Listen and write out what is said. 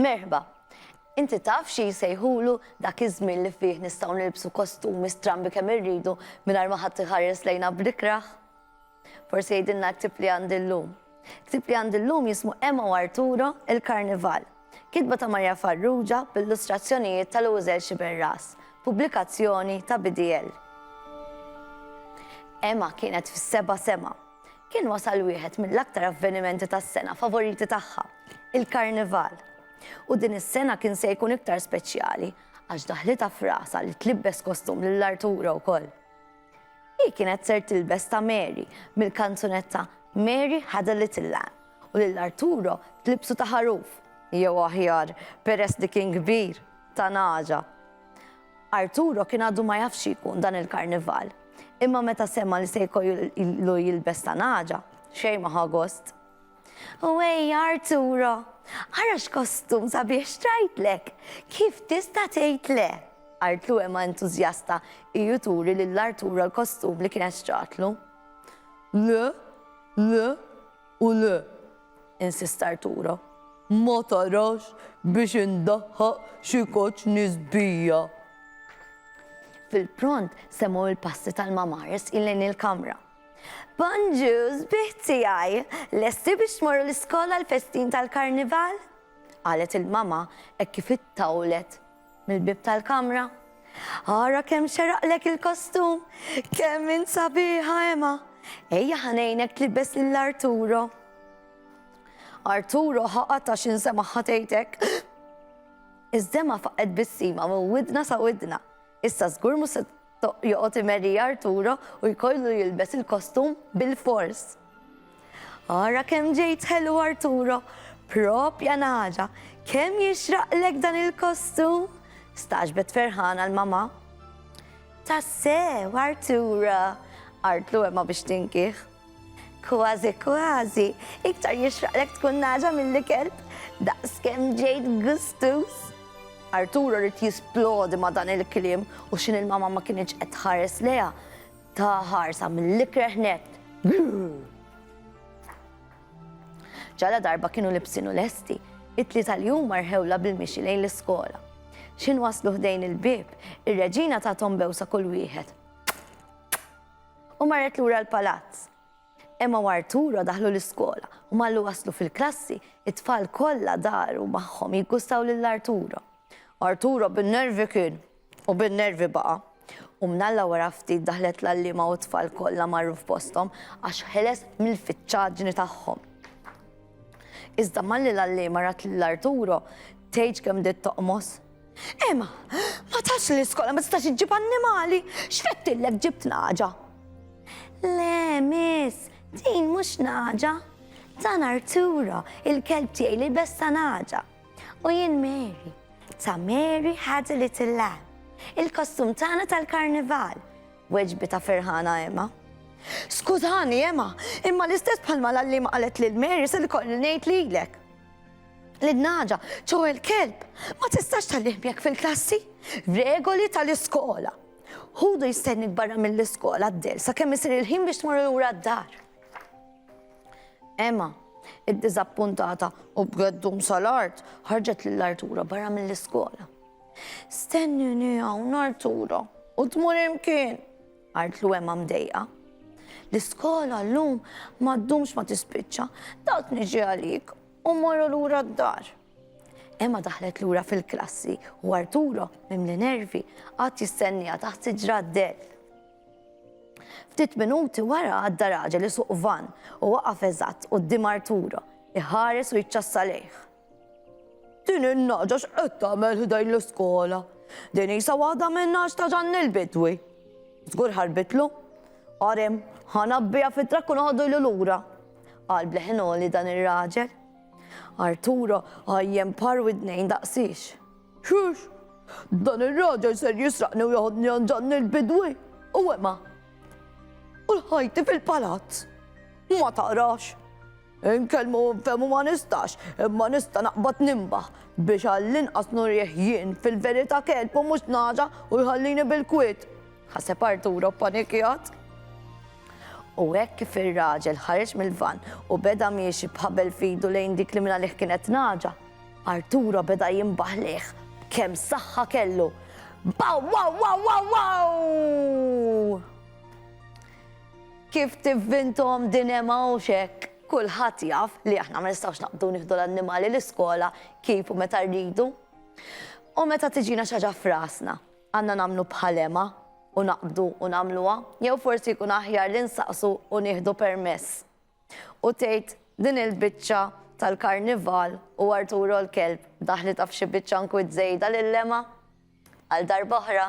Merħba, inti taf xi jsejħulu dak iż-żmien li fih nistgħu nilbsu kostumi strambi kemm irridu mingħajr ma ħadd iħares lejna b'dikraħ? Forsi jgħidilna ktib li għandi llum. Ktib li għandi llum jismu Emma u Arturo il-Karnival. Kitba ta' Marja Farrugia b'illustrazzjonijiet tal-Użel Xiberras, pubblikazzjoni ta' BDL. Emma kienet fis-seba' sema. Kien wasal wieħed mill-aktar avvenimenti tas-sena favoriti tagħha, il-Karnival. U din is-sena kien se jkun iktar speċjali għax daħlita f'rasha li tlibbes kostum lil Arturo wkoll. Hi kienet ser tilbes ta' Mary mill-kanzunetta Mary Had a Little Lamb u lil Arturo tlibsu ta' ħaruf, jew aħjar peress li kien kbir ta' naġa. Arturo kien għadu ma jafx jkun dan il-Karnival, imma meta semma li se jkollu jilbes ta' naġa, xejn ma ħagost. U Arturo, ara x'kostum sabiħ xtrajtlek, kif tista' tgħid le? Artlu Emma entużjasta juturi lil Arturo l-kostum li kien xtratlu. Le u le, insista Arturo. Ma tarax biex indaħħaq xi koċ nisbija. Fil-pront semmu il-passi tal-mamares il-lejn il-kamra. Bonġuż, biħti għaj, lesti biex tmorru l-iskola l-festin tal-Karnival? Qalet il-mama kif ittawlet mill-bib tal-kamra. Ara kemm xeraqlek il-kostum, kemm int sabiħa Emma. Ejja ħanejnek tlibes lill-Arturo. Arturo ħaqata x'insema ħatejtek. Iż-dema faqet bis-sima minn widna sa widna. Issa żgur mhux se joqgħod imerrija Arturo u jkollu jilbes il-kostum bil-fors. Ara kemm ġejt ħelu Arturo, propja naġa, kemm jixraqlek dan il-kostum? Staġbet ferħana l-mama. Tassew Arturo, Artlu Emma biex tinkih. Kważi, kważi, iktar jixraqlek tkun naġa mill-kelb, daqs kemm ġejt gustus. Arturo rrit jisplodi ma dan il-kliem u xin il-mama ma kienieċ qed tħares leha ta' ħarsa mill-ikreħ net. Ġala darba kienu libsinu lesti, it-tli tal-jum marħewla bil-mixi lejn l-iskola. Xin waslu ħdejn il-bib, ir-reġina ta' tombewsa kull wieħed. U marret lura l-palazz. Emma u Arturo daħlu l-iskola u mallu waslu fil-klassi, it-tfal kollha daru magħhom jiggustaw lill-Arturo. Arturo bin-nervi kien u bin-nervi baqa. U mnalla wara ftit daħlet l-allima u t-tfal kollha marru f'posthom għax ħeles mill-fiċċaġni tagħhom. Iżda malli l-allima rat lill-Arturo tgħid kemm dit toqmos. Emma, ma tax l-iskola ma tistax iġġib annimali, x'fettillek ġibt naġa? Le, miss, din mhux naġa. Dan Arturo, il-kelb tiegħi li besta naġa. U jien Mary. Ta' Mary Had a Little Lamb. Il-kostum tagħna tal-Karnival. Weġbi ta' ferħana Emma. Skużani Emma, imma l-istess bħalma l-allima qalet lil Mary se li kolli ngħid lilek. Lid-naġa, ġew il-kelb, ma tistax tal-liħbjek fil-klassi? Regoli tal-iskola. Ħudu jistennik barra mill-iskola d-del sakemm isir il-ħin biex tmorru lura d-dar. Emma, id-diżappuntata u b'geddum sal-art ħarġet lill-Arturo barra mill-iskola. Stennini hawn Arturo u tmur imkien, Artlu Emma mdejqa. L-iskola llum ma ddumx ma tispiċċa, dat niġi għalik u morru lura d-dar. Emma daħlet lura fil-klassi u Arturo mimli nervi għad jistennija taħt siġra d-del. Ftit minuti wara għadda raġel li suq van u waqaf eżatt quddiem Arturo, iħares u jiċċassa lejh. Din in-naġa x'qed tagħmel ħdejn l-iskola? Din isa waħda min-naġ ta' Ġanni l-Bidwi. Żgur ħarbitlu? Qarem, ħanabbija fit-trakk u noħodulu lura. Qal bleħinoli dan ir-raġel. Arturo għajjem par widnejn daqsix. Xux, dan ir-raġel ser jisraqni u joħodni għand Ġanni l-Bidwi. U Emma. U l-ħajti fil-palazz. Ma taqrax. Inkellmu nfehmu ma nistax, imma nista' naqbad nimbaħ biex għall-inqas nurjeh jien fil-verità kelb u mhux naġa u jħallini bil-kwiet. Ħaseb Arturo panikjat. U hekk kif ir-raġel ħareġ mill-van u beda miexi bħabel fidu lejn dik li minha li kienet naġa, Arturo beda jimbaħliħ kemm saħħa kellu. Baw, wow, wow, wow, wow! Kif tivvintom din emawxek, kulħadd jaf li aħna ma nistgħux naqbdu nieħdu l-annimali l-iskola kif u meta rridu. U meta tiġina xi ħaġa frasna, għandna nagħmlu bħalema u naqbdu u nagħmluha, jew forsi jkun aħjar li nsaqsu u nieħdu permess. U tgħid din il-biċċa tal-karnival u Arturo l-kelb daħli taf xi biċċa nkwit żejda lil-lema għal darba oħra